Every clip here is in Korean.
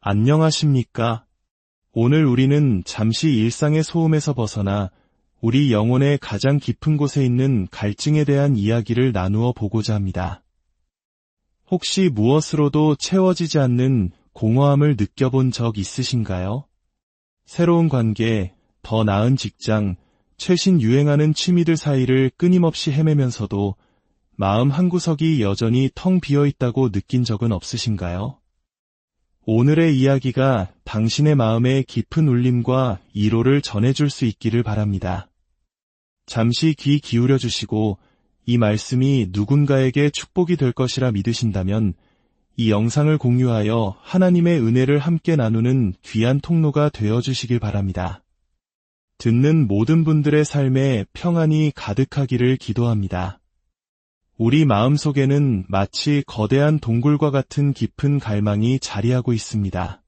안녕하십니까? 오늘 우리는 잠시 일상의 소음에서 벗어나 우리 영혼의 가장 깊은 곳에 있는 갈증에 대한 이야기를 나누어 보고자 합니다. 혹시 무엇으로도 채워지지 않는 공허함을 느껴본 적 있으신가요? 새로운 관계, 더 나은 직장, 최신 유행하는 취미들 사이를 끊임없이 헤매면서도 마음 한구석이 여전히 텅 비어 있다고 느낀 적은 없으신가요? 오늘의 이야기가 당신의 마음에 깊은 울림과 위로를 전해줄 수 있기를 바랍니다. 잠시 귀 기울여 주시고 이 말씀이 누군가에게 축복이 될 것이라 믿으신다면 이 영상을 공유하여 하나님의 은혜를 함께 나누는 귀한 통로가 되어주시길 바랍니다. 듣는 모든 분들의 삶에 평안이 가득하기를 기도합니다. 우리 마음속에는 마치 거대한 동굴과 같은 깊은 갈망이 자리하고 있습니다.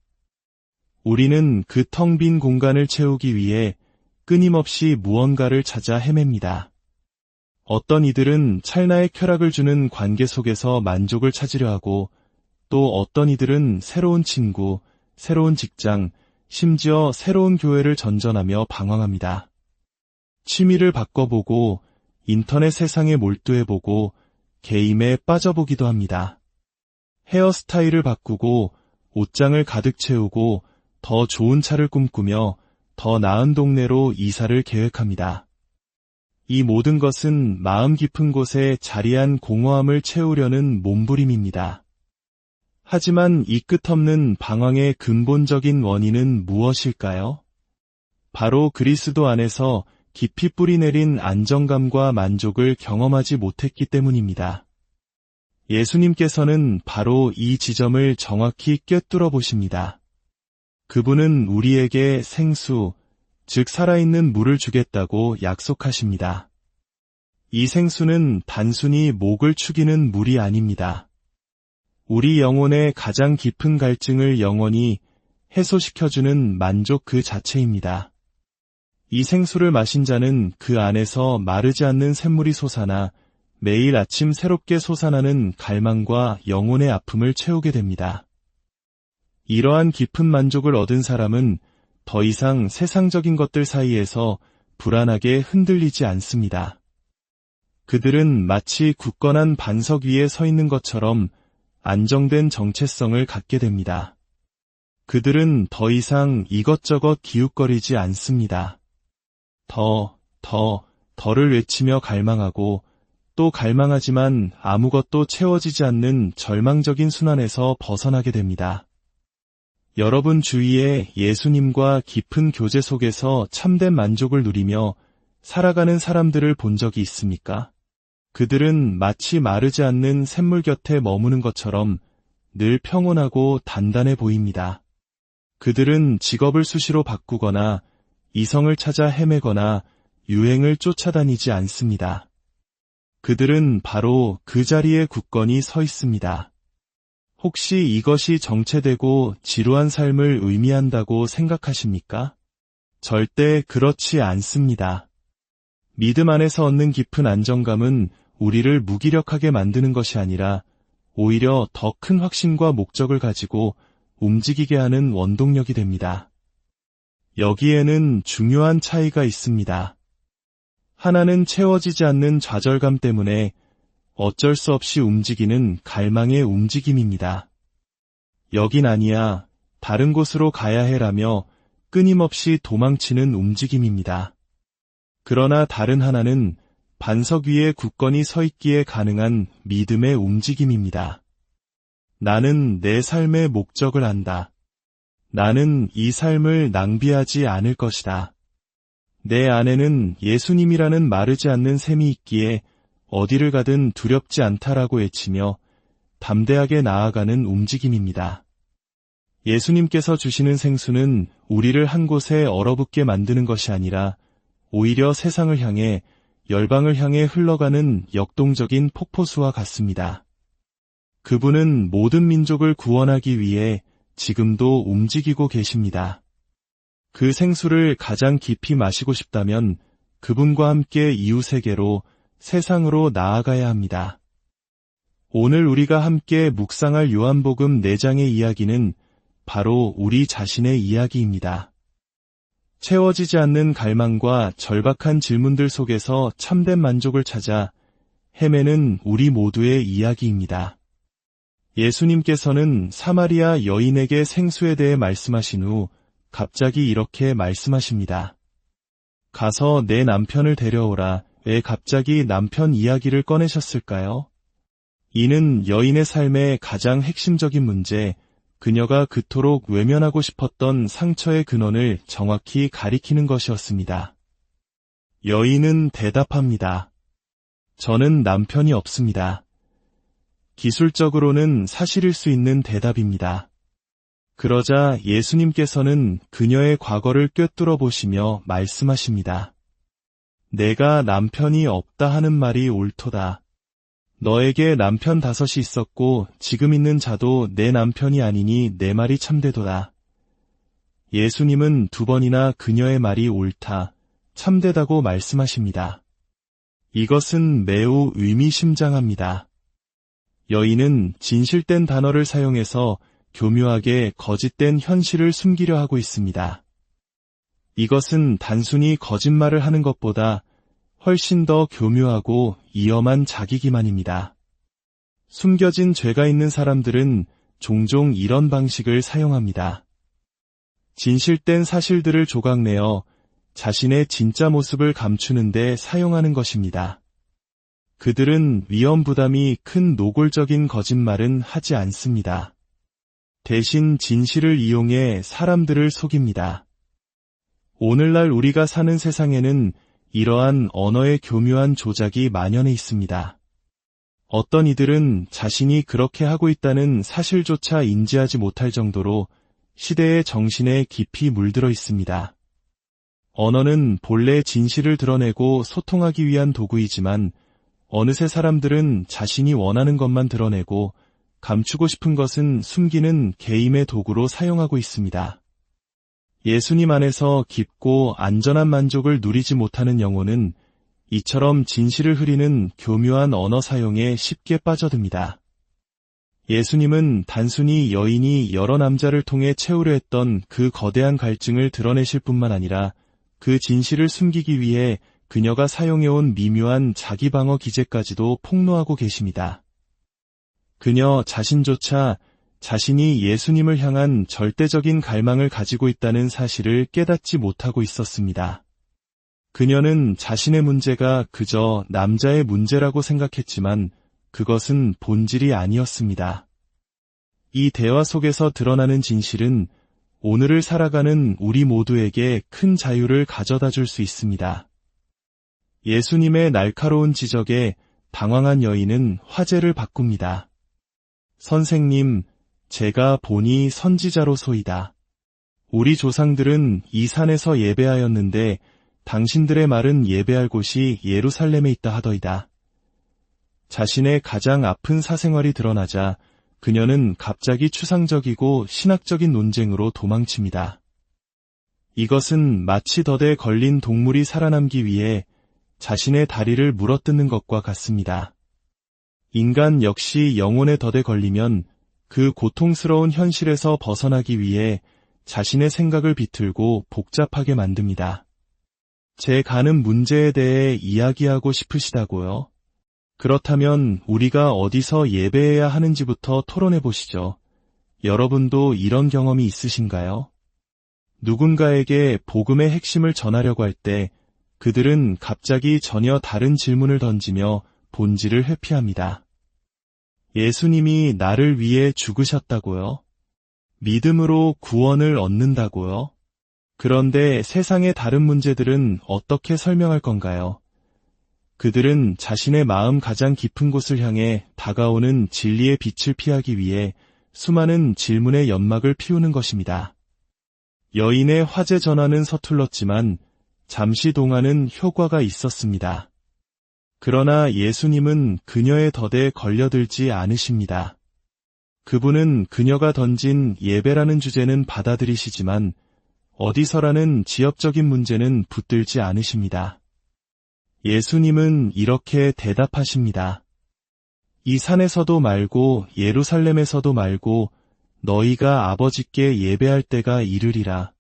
우리는 그 텅 빈 공간을 채우기 위해 끊임없이 무언가를 찾아 헤맵니다. 어떤 이들은 찰나의 쾌락을 주는 관계 속에서 만족을 찾으려 하고, 또 어떤 이들은 새로운 친구, 새로운 직장, 심지어 새로운 교회를 전전하며 방황합니다. 취미를 바꿔보고, 인터넷 세상에 몰두해보고, 게임에 빠져보기도 합니다. 헤어스타일을 바꾸고 옷장을 가득 채우고 더 좋은 차를 꿈꾸며 더 나은 동네로 이사를 계획합니다. 이 모든 것은 마음 깊은 곳에 자리한 공허함을 채우려는 몸부림입니다. 하지만 이 끝없는 방황의 근본적인 원인은 무엇일까요? 바로 그리스도 안에서 깊이 뿌리내린 안정감과 만족을 경험하지 못했기 때문입니다. 예수님께서는 바로 이 지점을 정확히 꿰뚫어 보십니다. 그분은 우리에게 생수, 즉 살아있는 물을 주겠다고 약속하십니다. 이 생수는 단순히 목을 축이는 물이 아닙니다. 우리 영혼의 가장 깊은 갈증을 영원히 해소시켜주는 만족 그 자체입니다. 이 생수를 마신 자는 그 안에서 마르지 않는 샘물이 솟아나 매일 아침 새롭게 솟아나는 갈망과 영혼의 아픔을 채우게 됩니다. 이러한 깊은 만족을 얻은 사람은 더 이상 세상적인 것들 사이에서 불안하게 흔들리지 않습니다. 그들은 마치 굳건한 반석 위에 서 있는 것처럼 안정된 정체성을 갖게 됩니다. 그들은 더 이상 이것저것 기웃거리지 않습니다. 더를 외치며 갈망하고 또 갈망하지만 아무것도 채워지지 않는 절망적인 순환에서 벗어나게 됩니다. 여러분 주위에 예수님과 깊은 교제 속에서 참된 만족을 누리며 살아가는 사람들을 본 적이 있습니까? 그들은 마치 마르지 않는 샘물 곁에 머무는 것처럼 늘 평온하고 단단해 보입니다. 그들은 직업을 수시로 바꾸거나 이성을 찾아 헤매거나 유행을 쫓아다니지 않습니다. 그들은 바로 그 자리에 굳건히 서 있습니다. 혹시 이것이 정체되고 지루한 삶을 의미한다고 생각하십니까? 절대 그렇지 않습니다. 믿음 안에서 얻는 깊은 안정감은 우리를 무기력하게 만드는 것이 아니라 오히려 더 큰 확신과 목적을 가지고 움직이게 하는 원동력이 됩니다. 여기에는 중요한 차이가 있습니다. 하나는 채워지지 않는 좌절감 때문에 어쩔 수 없이 움직이는 갈망의 움직임입니다. 여긴 아니야, 다른 곳으로 가야 해라며 끊임없이 도망치는 움직임입니다. 그러나 다른 하나는 반석 위에 굳건히 서 있기에 가능한 믿음의 움직임입니다. 나는 내 삶의 목적을 안다. 나는 이 삶을 낭비하지 않을 것이다. 내 안에는 예수님이라는 마르지 않는 샘이 있기에 어디를 가든 두렵지 않다라고 외치며 담대하게 나아가는 움직임입니다. 예수님께서 주시는 생수는 우리를 한 곳에 얼어붙게 만드는 것이 아니라 오히려 세상을 향해 열방을 향해 흘러가는 역동적인 폭포수와 같습니다. 그분은 모든 민족을 구원하기 위해 지금도 움직이고 계십니다. 그 생수를 가장 깊이 마시고 싶다면 그분과 함께 이웃에게로 세상으로 나아가야 합니다. 오늘 우리가 함께 묵상할 요한복음 4장의 이야기는 바로 우리 자신의 이야기입니다. 채워지지 않는 갈망과 절박한 질문들 속에서 참된 만족을 찾아 헤매는 우리 모두의 이야기입니다. 예수님께서는 사마리아 여인에게 생수에 대해 말씀하신 후 갑자기 이렇게 말씀하십니다. 가서 내 남편을 데려오라. 왜 갑자기 남편 이야기를 꺼내셨을까요? 이는 여인의 삶의 가장 핵심적인 문제, 그녀가 그토록 외면하고 싶었던 상처의 근원을 정확히 가리키는 것이었습니다. 여인은 대답합니다. 저는 남편이 없습니다. 기술적으로는 사실일 수 있는 대답입니다. 그러자 예수님께서는 그녀의 과거를 꿰뚫어 보시며 말씀하십니다. 내가 남편이 없다 하는 말이 옳도다. 너에게 남편 5이 있었고 지금 있는 자도 내 남편이 아니니 내 말이 참되도다. 예수님은 2번이나 그녀의 말이 옳다, 참되다고 말씀하십니다. 이것은 매우 의미심장합니다. 여인은 진실된 단어를 사용해서 교묘하게 거짓된 현실을 숨기려 하고 있습니다. 이것은 단순히 거짓말을 하는 것보다 훨씬 더 교묘하고 위험한 자기기만입니다. 숨겨진 죄가 있는 사람들은 종종 이런 방식을 사용합니다. 진실된 사실들을 조각내어 자신의 진짜 모습을 감추는 데 사용하는 것입니다. 그들은 위험 부담이 큰 노골적인 거짓말은 하지 않습니다. 대신 진실을 이용해 사람들을 속입니다. 오늘날 우리가 사는 세상에는 이러한 언어의 교묘한 조작이 만연해 있습니다. 어떤 이들은 자신이 그렇게 하고 있다는 사실조차 인지하지 못할 정도로 시대의 정신에 깊이 물들어 있습니다. 언어는 본래 진실을 드러내고 소통하기 위한 도구이지만 어느새 사람들은 자신이 원하는 것만 드러내고 감추고 싶은 것은 숨기는 개임의 도구로 사용하고 있습니다. 예수님 안에서 깊고 안전한 만족을 누리지 못하는 영혼은 이처럼 진실을 흐리는 교묘한 언어 사용에 쉽게 빠져듭니다. 예수님은 단순히 여인이 여러 남자를 통해 채우려 했던 그 거대한 갈증을 드러내실 뿐만 아니라 그 진실을 숨기기 위해 그녀가 사용해온 미묘한 자기 방어 기제까지도 폭로하고 계십니다. 그녀 자신조차 자신이 예수님을 향한 절대적인 갈망을 가지고 있다는 사실을 깨닫지 못하고 있었습니다. 그녀는 자신의 문제가 그저 남자의 문제라고 생각했지만 그것은 본질이 아니었습니다. 이 대화 속에서 드러나는 진실은 오늘을 살아가는 우리 모두에게 큰 자유를 가져다 줄 수 있습니다. 예수님의 날카로운 지적에 당황한 여인은 화제를 바꿉니다. 선생님, 제가 보니 선지자로소이다. 우리 조상들은 이 산에서 예배하였는데 당신들의 말은 예배할 곳이 예루살렘에 있다 하더이다. 자신의 가장 아픈 사생활이 드러나자 그녀는 갑자기 추상적이고 신학적인 논쟁으로 도망칩니다. 이것은 마치 덫에 걸린 동물이 살아남기 위해 자신의 다리를 물어뜯는 것과 같습니다. 인간 역시 영혼의 덫에 걸리면 그 고통스러운 현실에서 벗어나기 위해 자신의 생각을 비틀고 복잡하게 만듭니다. 제 가는 문제에 대해 이야기하고 싶으시다고요? 그렇다면 우리가 어디서 예배해야 하는지부터 토론해 보시죠. 여러분도 이런 경험이 있으신가요? 누군가에게 복음의 핵심을 전하려고 할 때 그들은 갑자기 전혀 다른 질문을 던지며 본질을 회피합니다. 예수님이 나를 위해 죽으셨다고요? 믿음으로 구원을 얻는다고요? 그런데 세상의 다른 문제들은 어떻게 설명할 건가요? 그들은 자신의 마음 가장 깊은 곳을 향해 다가오는 진리의 빛을 피하기 위해 수많은 질문의 연막을 피우는 것입니다. 여인의 화제 전환은 서툴렀지만 잠시 동안은 효과가 있었습니다. 그러나 예수님은 그녀의 덫에 걸려들지 않으십니다. 그분은 그녀가 던진 예배라는 주제는 받아들이시지만 어디서라는 지엽적인 문제는 붙들지 않으십니다. 예수님은 이렇게 대답하십니다. 이 산에서도 말고 예루살렘에서도 말고 너희가 아버지께 예배할 때가 이르리라.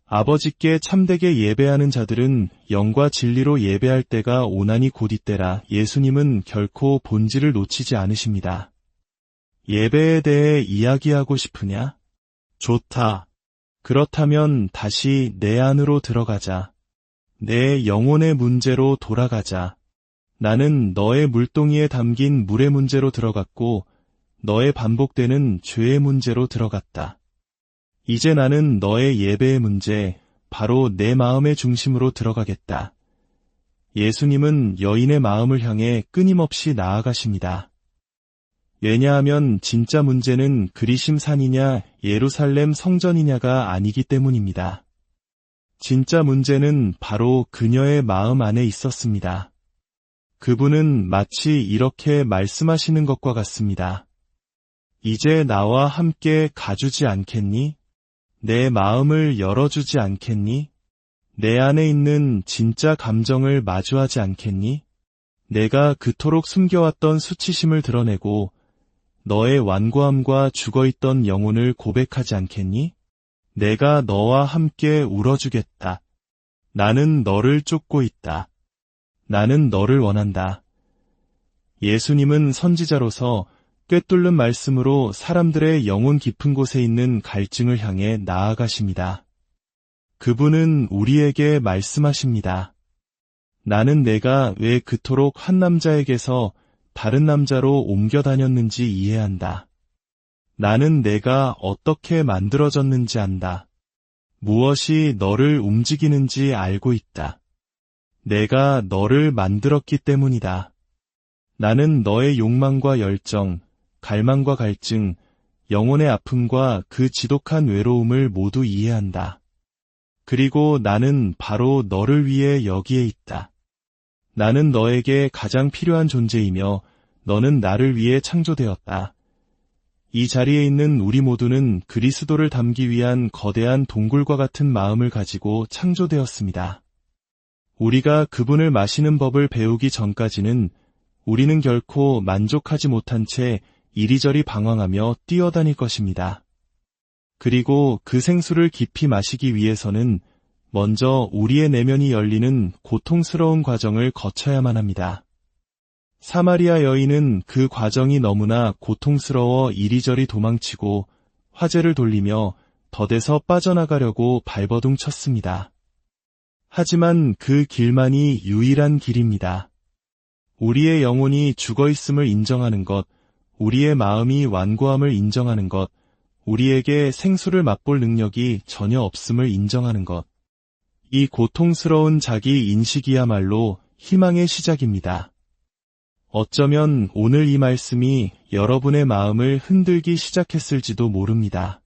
아버지께 참되게 예배하는 자들은 영과 진리로 예배할 때가 오나니 곧 이때라. 예수님은 결코 본질을 놓치지 않으십니다. 예배에 대해 이야기하고 싶으냐? 좋다. 그렇다면 다시 내 안으로 들어가자. 내 영혼의 문제로 돌아가자. 나는 너의 물동이에 담긴 물의 문제로 들어갔고 너의 반복되는 죄의 문제로 들어갔다. 이제 나는 너의 예배의 문제, 바로 내 마음의 중심으로 들어가겠다. 예수님은 여인의 마음을 향해 끊임없이 나아가십니다. 왜냐하면 진짜 문제는 그리심 산이냐 예루살렘 성전이냐가 아니기 때문입니다. 진짜 문제는 바로 그녀의 마음 안에 있었습니다. 그분은 마치 이렇게 말씀하시는 것과 같습니다. 이제 나와 함께 가주지 않겠니? 내 마음을 열어주지 않겠니? 내 안에 있는 진짜 감정을 마주하지 않겠니? 내가 그토록 숨겨왔던 수치심을 드러내고 너의 완고함과 죽어있던 영혼을 고백하지 않겠니? 내가 너와 함께 울어주겠다. 나는 너를 쫓고 있다. 나는 너를 원한다. 예수님은 선지자로서 꿰뚫는 말씀으로 사람들의 영혼 깊은 곳에 있는 갈증을 향해 나아가십니다. 그분은 우리에게 말씀하십니다. 나는 내가 왜 그토록 한 남자에게서 다른 남자로 옮겨 다녔는지 이해한다. 나는 내가 어떻게 만들어졌는지 안다. 무엇이 너를 움직이는지 알고 있다. 내가 너를 만들었기 때문이다. 나는 너의 욕망과 열정, 갈망과 갈증, 영혼의 아픔과 그 지독한 외로움을 모두 이해한다. 그리고 나는 바로 너를 위해 여기에 있다. 나는 너에게 가장 필요한 존재이며 너는 나를 위해 창조되었다. 이 자리에 있는 우리 모두는 그리스도를 닮기 위한 거대한 동굴과 같은 마음을 가지고 창조되었습니다. 우리가 그분을 마시는 법을 배우기 전까지는 우리는 결코 만족하지 못한 채 이리저리 방황하며 뛰어다닐 것입니다. 그리고 그 생수를 깊이 마시기 위해서는 먼저 우리의 내면이 열리는 고통스러운 과정을 거쳐야만 합니다. 사마리아 여인은 그 과정이 너무나 고통스러워 이리저리 도망치고 화제를 돌리며 덫에서 빠져나가려고 발버둥 쳤습니다. 하지만 그 길만이 유일한 길입니다. 우리의 영혼이 죽어있음을 인정하는 것, 우리의 마음이 완고함을 인정하는 것, 우리에게 생수를 맛볼 능력이 전혀 없음을 인정하는 것. 이 고통스러운 자기 인식이야말로 희망의 시작입니다. 어쩌면 오늘 이 말씀이 여러분의 마음을 흔들기 시작했을지도 모릅니다.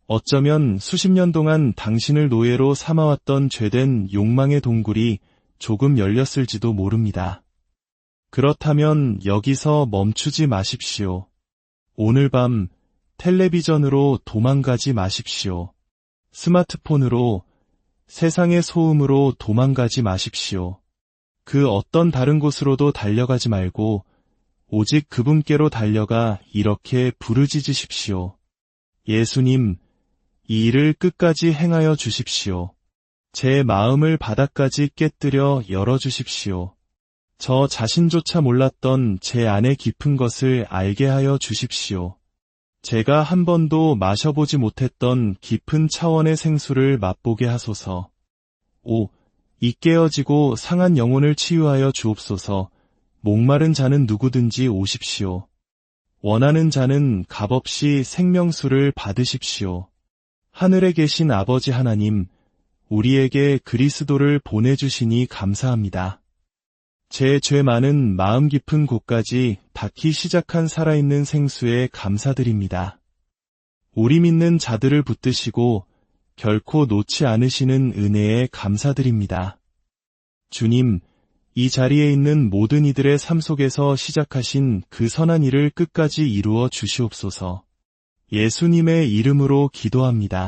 어쩌면 수십 년 동안 당신을 노예로 삼아왔던 죄된 욕망의 동굴이 조금 열렸을지도 모릅니다. 그렇다면 여기서 멈추지 마십시오. 오늘 밤 텔레비전으로 도망가지 마십시오. 스마트폰으로, 세상의 소음으로 도망가지 마십시오. 그 어떤 다른 곳으로도 달려가지 말고 오직 그분께로 달려가 이렇게 부르짖으십시오. 예수님, 이 일을 끝까지 행하여 주십시오. 제 마음을 바닥까지 깨뜨려 열어주십시오. 저 자신조차 몰랐던 제 안의 깊은 것을 알게 하여 주십시오. 제가 한 번도 마셔보지 못했던 깊은 차원의 생수를 맛보게 하소서. 이 깨어지고 상한 영혼을 치유하여 주옵소서. 목마른 자는 누구든지 오십시오. 원하는 자는 값없이 생명수를 받으십시오. 하늘에 계신 아버지 하나님, 우리에게 그리스도를 보내주시니 감사합니다. 제 죄 많은 마음 깊은 곳까지 닿기 시작한 살아있는 생수에 감사드립니다. 우리 믿는 자들을 붙드시고 결코 놓지 않으시는 은혜에 감사드립니다. 주님, 이 자리에 있는 모든 이들의 삶 속에서 시작하신 그 선한 일을 끝까지 이루어 주시옵소서. 예수님의 이름으로 기도합니다.